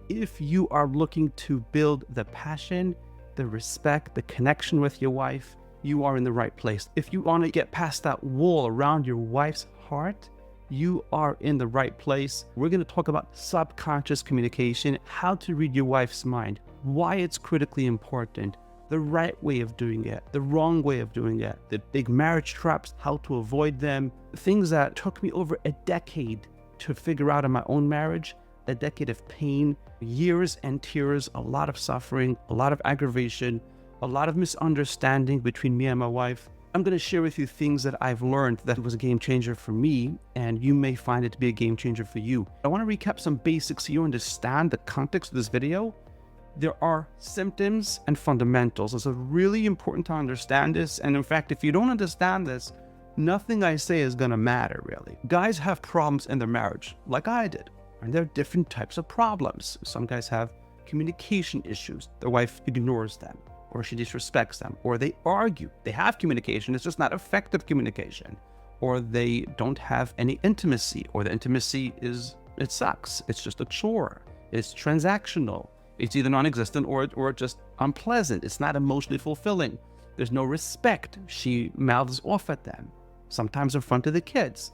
If you are looking to build the passion, the respect, the connection with your wife, you are in the right place. If you want to get past that wall around your wife's heart, you are in the right place. We're going to talk about subconscious communication, how to read your wife's mind, why it's critically important, the right way of doing it, the wrong way of doing it, the big marriage traps, how to avoid them, things that took me over a decade to figure out in my own marriage, a decade of pain, years and tears, a lot of suffering, a lot of aggravation, a lot of misunderstanding between me and my wife. I'm going to share with you things that I've learned that was a game changer for me, and you may find it to be a game changer for you. I want to recap some basics so you understand the context of this video. There are symptoms and fundamentals. It's really important to understand this. And in fact, if you don't understand this, nothing I say is going to matter, really. Guys have problems in their marriage, like I did. And there are different types of problems. Some guys have communication issues. Their wife ignores them, or she disrespects them, or they argue. They have communication, it's just not effective communication. Or they don't have any intimacy, or the intimacy it sucks. It's just a chore. It's transactional. It's either non-existent or just unpleasant. It's not emotionally fulfilling. There's no respect. She mouths off at them, sometimes in front of the kids.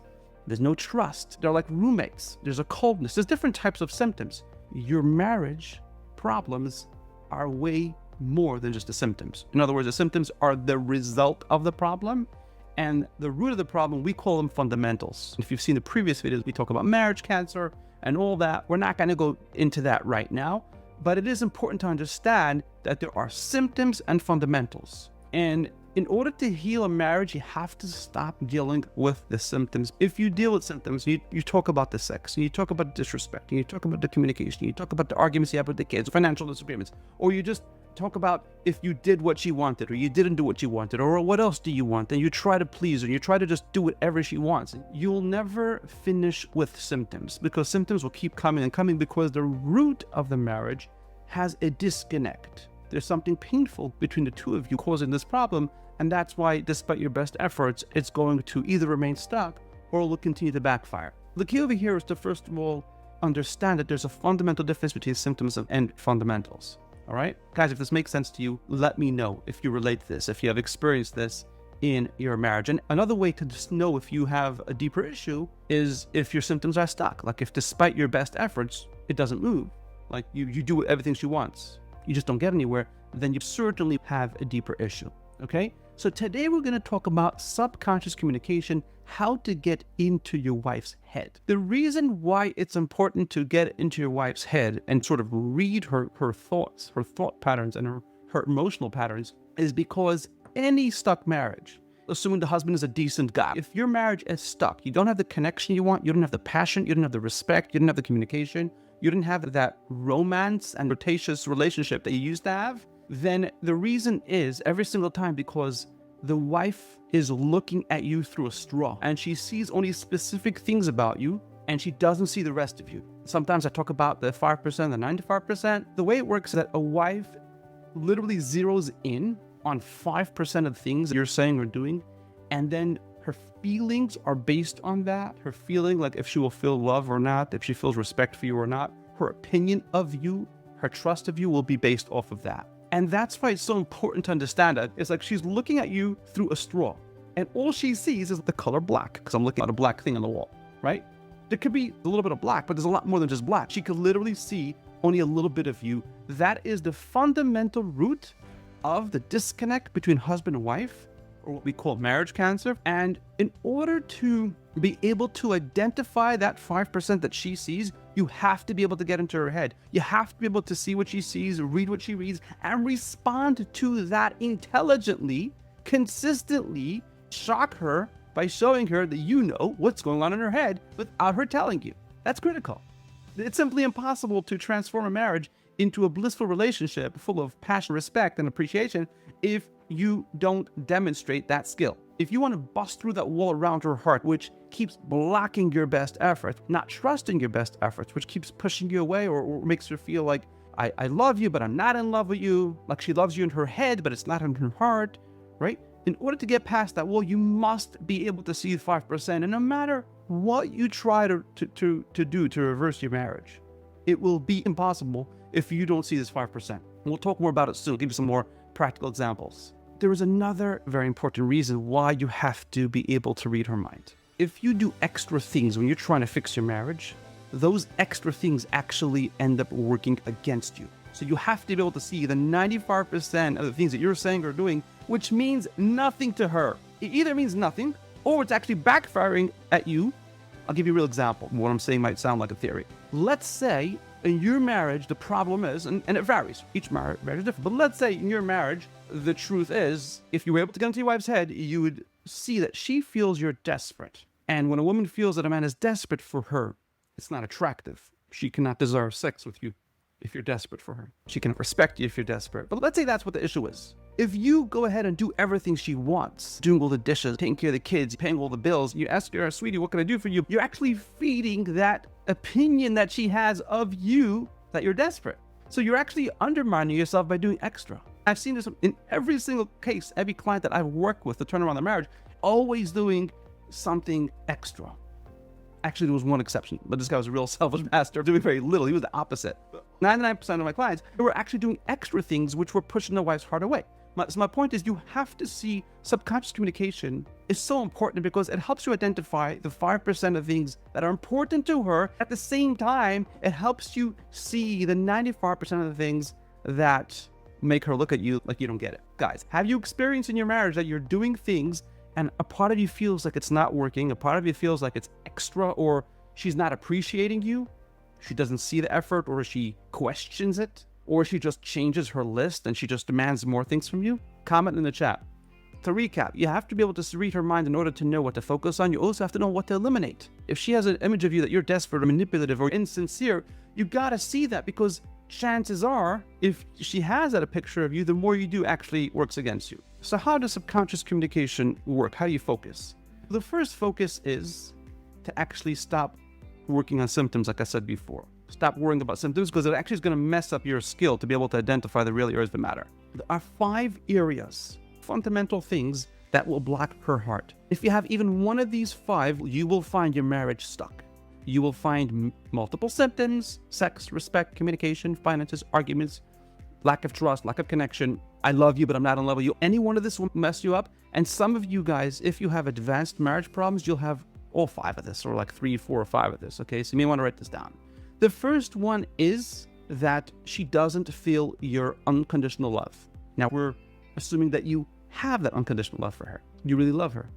There's no trust. They're like roommates. There's a coldness. There's different types of symptoms. Your marriage problems are way more than just the symptoms. In other words, the symptoms are the result of the problem, and the root of the problem, we call them fundamentals. If you've seen the previous videos, we talk about marriage cancer and all that. We're not going to go into that right now, but it is important to understand that there are symptoms and fundamentals. And in order to heal a marriage, you have to stop dealing with the symptoms. If you deal with symptoms, you talk about the sex, and you talk about disrespect, and you talk about the communication, you talk about the arguments you have with the kids, financial disagreements, or you just talk about if you did what she wanted, or you didn't do what she wanted, or what else do you want, and you try to please her, and you try to just do whatever she wants. You'll never finish with symptoms, because symptoms will keep coming and coming, because the root of the marriage has a disconnect. There's something painful between the two of you causing this problem, and that's why, despite your best efforts, it's going to either remain stuck or will continue to backfire. The key over here is to, first of all, understand that there's a fundamental difference between symptoms and fundamentals. All right? Guys, if this makes sense to you, let me know if you relate to this, if you have experienced this in your marriage. And another way to just know if you have a deeper issue is if your symptoms are stuck. Like if despite your best efforts, it doesn't move. Like you do everything she wants, you just don't get anywhere, then you certainly have a deeper issue. Okay? So today we're going to talk about subconscious communication, how to get into your wife's head. The reason why it's important to get into your wife's head and sort of read her thoughts, her thought patterns, and her emotional patterns is because any stuck marriage, assuming the husband is a decent guy, if your marriage is stuck, you don't have the connection you want, you don't have the passion, you don't have the respect, you don't have the communication, you don't have that romance and flirtatious relationship that you used to have, then the reason is every single time because the wife is looking at you through a straw and she sees only specific things about you and she doesn't see the rest of you. Sometimes I talk about the 5%, the 95%. The way it works is that a wife literally zeroes in on 5% of things you're saying or doing, and then her feelings are based on that. Her feeling, like if she will feel love or not, if she feels respect for you or not, her opinion of you, her trust of you will be based off of that. And that's why it's so important to understand that. It's like she's looking at you through a straw, and all she sees is the color black, because I'm looking at a black thing on the wall, right? There could be a little bit of black, but there's a lot more than just black. She could literally see only a little bit of you. That is the fundamental root of the disconnect between husband and wife, or what we call marriage cancer. And in order to be able to identify that 5% that she sees, you have to be able to get into her head. You have to be able to see what she sees, read what she reads, and respond to that intelligently, consistently, shock her by showing her that you know what's going on in her head without her telling you. That's critical. It's simply impossible to transform a marriage into a blissful relationship full of passion, respect, and appreciation if you don't demonstrate that skill. If you want to bust through that wall around her heart, which keeps blocking your best effort, not trusting your best efforts, which keeps pushing you away or makes her feel like, I love you, but I'm not in love with you, like she loves you in her head, but it's not in her heart, right? In order to get past that wall, you must be able to see 5%. And no matter what you try to do to reverse your marriage, It will be impossible if you don't see this 5%. We'll talk more about it soon. I'll give you some more practical examples. There is another very important reason why you have to be able to read her mind. If you do extra things when you're trying to fix your marriage, those extra things actually end up working against you. So you have to be able to see the 95% of the things that you're saying or doing, which means nothing to her. It either means nothing, or it's actually backfiring at you. I'll give you a real example. What I'm saying might sound like a theory. Let's say in your marriage, the problem is, and it varies, each marriage is different, but let's say in your marriage, the truth is, if you were able to get into your wife's head, you would see that she feels you're desperate. And when a woman feels that a man is desperate for her, it's not attractive. She cannot desire sex with you if you're desperate for her. She cannot respect you if you're desperate. But let's say that's what the issue is. If you go ahead and do everything she wants, doing all the dishes, taking care of the kids, paying all the bills, you ask her, sweetie, what can I do for you? You're actually feeding that opinion that she has of you that you're desperate. So you're actually undermining yourself by doing extra. I've seen this in every single case, every client that I've worked with to turn around their marriage, always doing something extra. Actually, there was one exception, but this guy was a real selfish bastard, doing very little. He was the opposite. 99% of my clients, they were actually doing extra things which were pushing their wife's heart away. So my point is, you have to see subconscious communication is so important because it helps you identify the 5% of things that are important to her. At the same time, it helps you see the 95% of the things that make her look at you like you don't get it. Guys, have you experienced in your marriage that you're doing things and a part of you feels like it's not working, a part of you feels like it's extra, or she's not appreciating you, she doesn't see the effort, or she questions it, or she just changes her list and she just demands more things from you? Comment in the chat. To recap, you have to be able to read her mind in order to know what to focus on. You also have to know what to eliminate. If she has an image of you that you're desperate or manipulative or insincere, you gotta see that, because chances are, if she has that a picture of you, the more you do actually works against you. So how does subconscious communication work? How do you focus? The first focus is to actually stop working on symptoms, like I said before. Stop worrying about symptoms, because it actually is going to mess up your skill to be able to identify the real areas that matter. There are 5 areas, fundamental things that will block her heart. If you have even one of these 5, you will find your marriage stuck. You will find multiple symptoms: sex, respect, communication, finances, arguments, lack of trust, lack of connection. I love you, but I'm not in love with you. Any one of this will mess you up. And some of you guys, if you have advanced marriage problems, you'll have all 5 of this, or like 3, 4, or 5 of this. Okay, so you may want to write this down. The first one is that she doesn't feel your unconditional love. Now, we're assuming that you have that unconditional love for her. You really love her.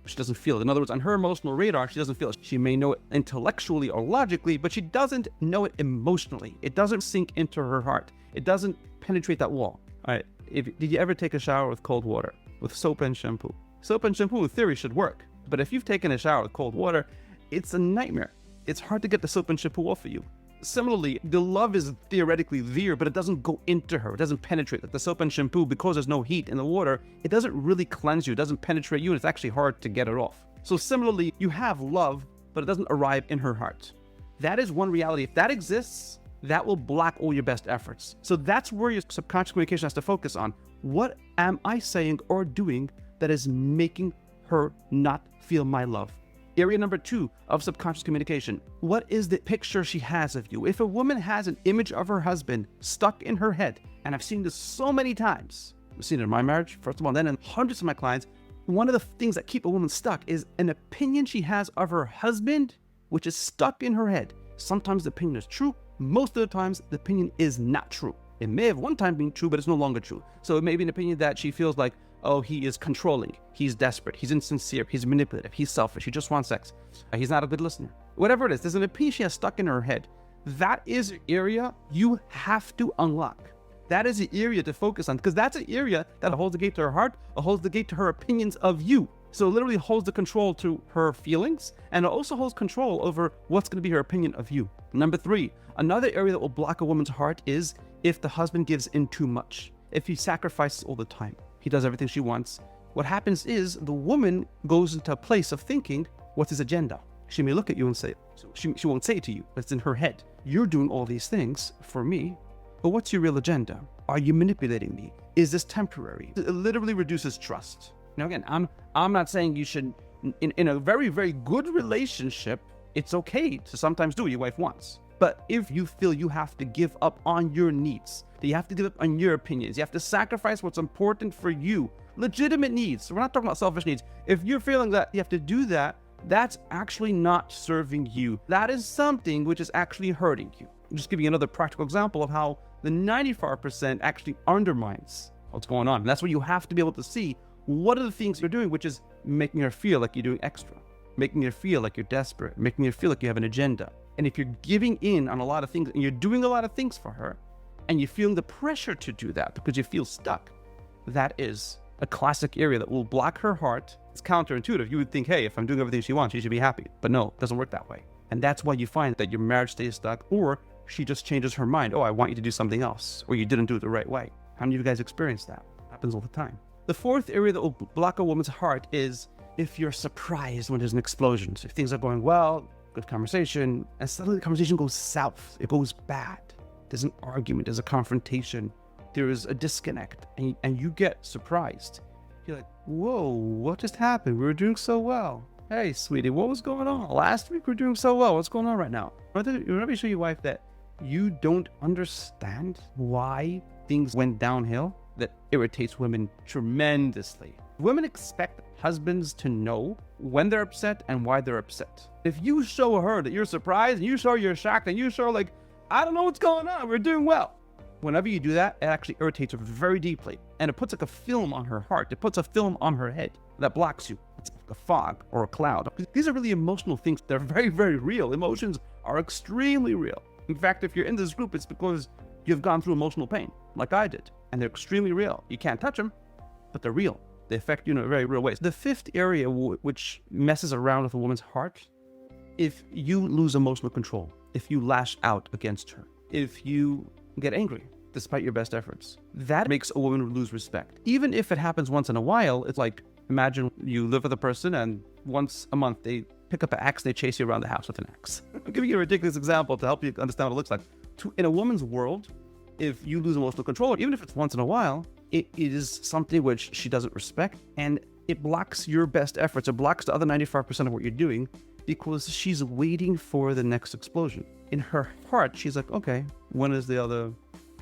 She doesn't feel it. In other words, on her emotional radar, she doesn't feel it. She may know it intellectually or logically, but she doesn't know it emotionally. It doesn't sink into her heart. It doesn't penetrate that wall. All right. Did you ever take a shower with cold water, with soap and shampoo? Soap and shampoo, in theory, should work. But if you've taken a shower with cold water, it's a nightmare. It's hard to get the soap and shampoo off of you. Similarly, the love is theoretically there, but it doesn't go into her. It doesn't penetrate. Like the soap and shampoo, because there's no heat in the water, it doesn't really cleanse you. It doesn't penetrate you, and it's actually hard to get it off. So similarly, you have love, but it doesn't arrive in her heart. That is one reality. If that exists, that will block all your best efforts. So that's where your subconscious communication has to focus on. What am I saying or doing that is making her not feel my love? Area number 2 of subconscious communication. What is the picture she has of you? If a woman has an image of her husband stuck in her head, and I've seen this so many times, I've seen it in my marriage, first of all, and then in hundreds of my clients, one of the things that keep a woman stuck is an opinion she has of her husband, which is stuck in her head. Sometimes the opinion is true. Most of the times, the opinion is not true. It may have one time been true, but it's no longer true. So it may be an opinion that she feels like, oh, he is controlling, he's desperate, he's insincere, he's manipulative, he's selfish, he just wants sex, he's not a good listener. Whatever it is, there's an opinion she has stuck in her head. That is an area you have to unlock. That is the area to focus on, because that's an area that holds the gate to her heart, or holds the gate to her opinions of you. So it literally holds the control to her feelings, and it also holds control over what's going to be her opinion of you. Number 3, another area that will block a woman's heart is if the husband gives in too much, if he sacrifices all the time. He does everything she wants. What happens is the woman goes into a place of thinking, what's his agenda? She may look at you and say, she won't say it to you, but it's in her head. You're doing all these things for me, but what's your real agenda? Are you manipulating me? Is this temporary? It literally reduces trust. Now again, I'm not saying you should, in a very, very good relationship, it's okay to sometimes do what your wife wants. But if you feel you have to give up on your needs, that you have to give up on your opinions, you have to sacrifice what's important for you, legitimate needs. So we're not talking about selfish needs. If you're feeling that you have to do that, that's actually not serving you. That is something which is actually hurting you. I'll just give you another practical example of how the 95% actually undermines what's going on. And that's where you have to be able to see what are the things you're doing, which is making her feel like you're doing extra, making her feel like you're desperate, making her feel like you have an agenda. And if you're giving in on a lot of things and you're doing a lot of things for her and you're feeling the pressure to do that because you feel stuck, that is a classic area that will block her heart. It's counterintuitive. You would think, hey, if I'm doing everything she wants, she should be happy. But no, it doesn't work that way. And that's why you find that your marriage stays stuck, or she just changes her mind. Oh, I want you to do something else, or you didn't do it the right way. How many of you guys experience that? It happens all the time. The fourth area that will block a woman's heart is if you're surprised when there's an explosion. So if things are going well, good conversation, and suddenly the conversation goes south, it goes bad. There's an argument, there's a confrontation, there is a disconnect, and you get surprised. You're like, whoa, what just happened? We were doing so well. Hey, sweetie, what was going on? Last week we were doing so well. What's going on right now? Remember, show your wife that you don't understand why things went downhill. That irritates women tremendously. Women expect husbands to know when they're upset and why they're upset. If you show her that you're surprised and you show you're shocked and you show like, I don't know what's going on, we're doing well. Whenever you do that, it actually irritates her very deeply. And it puts like a film on her heart. It puts a film on her head that blocks you. It's like a fog or a cloud. These are really emotional things. They're very, very real. Emotions are extremely real. In fact, if you're in this group, it's because you've gone through emotional pain, like I did. And they're extremely real. You can't touch them, but they're real. They affect you in a very real way. The fifth area which messes around with a woman's heart, if you lose emotional control, if you lash out against her, if you get angry despite your best efforts, that makes a woman lose respect. Even if it happens once in a while, it's like, imagine you live with a person and once a month they pick up an axe, they chase you around the house with an axe. I'm giving you a ridiculous example to help you understand what it looks like. In a woman's world, if you lose emotional control, even if it's once in a while, it is something which she doesn't respect, and it blocks your best efforts. It blocks the other 95% of what you're doing because she's waiting for the next explosion. In her heart, she's like, okay, when is the other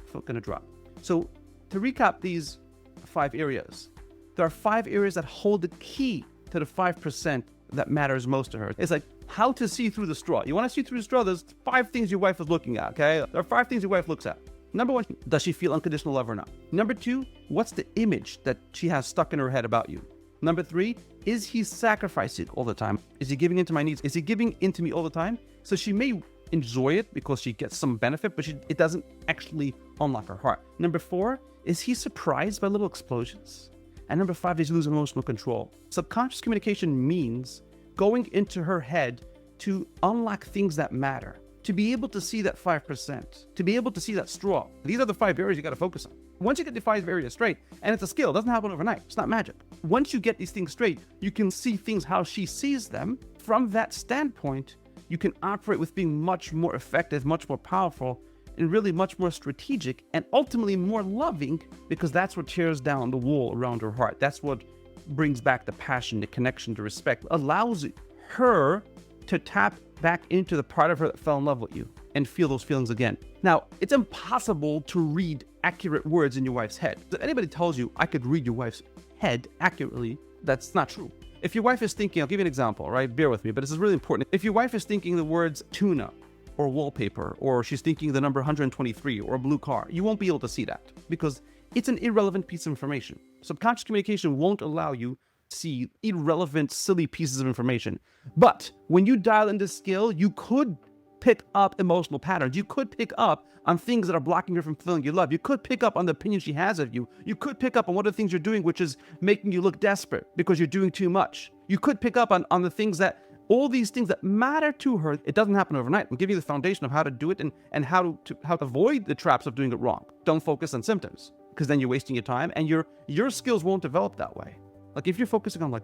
foot gonna drop? So to recap these 5 areas, there are 5 areas that hold the key to the 5% that matters most to her. It's like how to see through the straw. You want to see through the straw, there's 5 things your wife is looking at, okay? There are 5 things your wife looks at. Number 1, does she feel unconditional love or not? Number 2, what's the image that she has stuck in her head about you? Number 3, is he sacrificing all the time? Is he giving into my needs? Is he giving into me all the time? So she may enjoy it because she gets some benefit, but it doesn't actually unlock her heart. Number 4, is he surprised by little explosions? And number 5 is lose emotional control. Subconscious communication means going into her head to unlock things that matter, to be able to see that 5%, to be able to see that straw. These are the 5 areas you got to focus on. Once you get the 5 areas straight, and it's a skill, it doesn't happen overnight. It's not magic. Once you get these things straight, you can see things how she sees them. From that standpoint, you can operate with being much more effective, much more powerful, and really much more strategic, and ultimately more loving, because that's what tears down the wall around her heart. That's what brings back the passion, the connection, the respect, allows her to tap back into the part of her that fell in love with you and feel those feelings again. Now, it's impossible to read accurate words in your wife's head. If anybody tells you, I could read your wife's head accurately, that's not true. If your wife is thinking, I'll give you an example, right? Bear with me, but this is really important. If your wife is thinking the words tuna or wallpaper, or she's thinking the number 123 or a blue car, you won't be able to see that because it's an irrelevant piece of information. Subconscious communication won't allow you to see irrelevant, silly pieces of information. But when you dial in this skill, you could pick up emotional patterns. You could pick up on things that are blocking her from feeling your love. You could pick up on the opinion she has of you. You could pick up on what are the things you're doing, which is making you look desperate because you're doing too much. You could pick up on the things that, all these things that matter to her. It doesn't happen overnight. We'll give you the foundation of how to do it and how to avoid the traps of doing it wrong. Don't focus on symptoms, because then you're wasting your time and your skills won't develop that way. Like if you're focusing on like,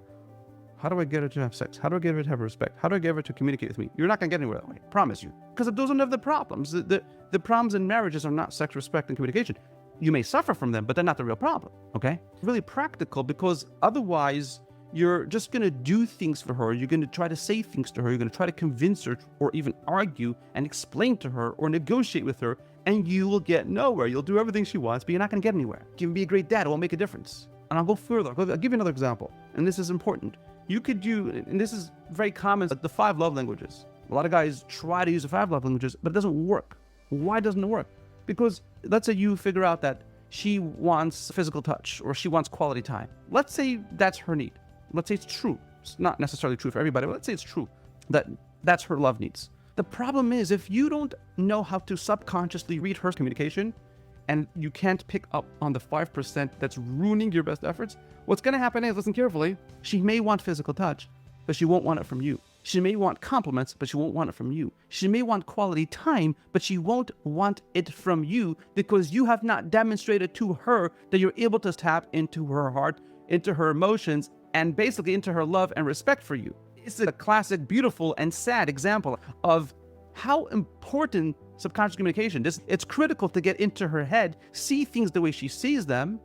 how do I get her to have sex? How do I get her to have respect? How do I get her to communicate with me? You're not going to get anywhere that way. I promise you. Because those are never the problems. The problems in marriages are not sex, respect, and communication. You may suffer from them, but they're not the real problem, okay? Really practical, because otherwise You're just going to do things for her. You're going to try to say things to her. You're going to try to convince her or even argue and explain to her or negotiate with her, and you will get nowhere. You'll do everything she wants, but you're not going to get anywhere. You can be a great dad. It won't make a difference. And I'll go further. I'll give you another example. And this is important. You could do, and this is very common, like the 5 love languages. A lot of guys try to use the 5 love languages, but it doesn't work. Why doesn't it work? Because let's say you figure out that she wants physical touch or she wants quality time. Let's say that's her need. Let's say it's true. It's not necessarily true for everybody, but let's say it's true that that's her love needs. The problem is, if you don't know how to subconsciously read her communication and you can't pick up on the 5% that's ruining your best efforts, what's going to happen is, listen carefully, she may want physical touch, but she won't want it from you. She may want compliments, but she won't want it from you. She may want quality time, but she won't want it from you because you have not demonstrated to her that you're able to tap into her heart, into her emotions, and basically into her love and respect for you. It's a classic, beautiful, and sad example of how important subconscious communication is. It's critical to get into her head, see things the way she sees them,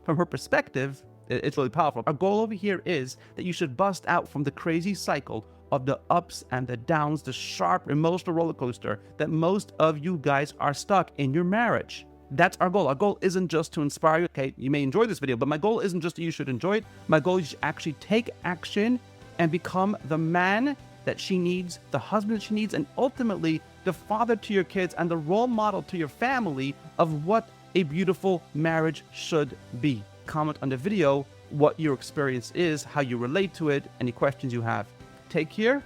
from her perspective. It's really powerful. Our goal over here is that you should bust out from the crazy cycle of the ups and the downs, the sharp emotional roller coaster that most of you guys are stuck in your marriage. That's our goal. Our goal isn't just to inspire you. Okay, you may enjoy this video, but my goal isn't just that you should enjoy it. My goal is you should actually take action and become the man that she needs, the husband that she needs, and ultimately the father to your kids and the role model to your family of what a beautiful marriage should be. Comment on the video what your experience is, how you relate to it, any questions you have. Take care.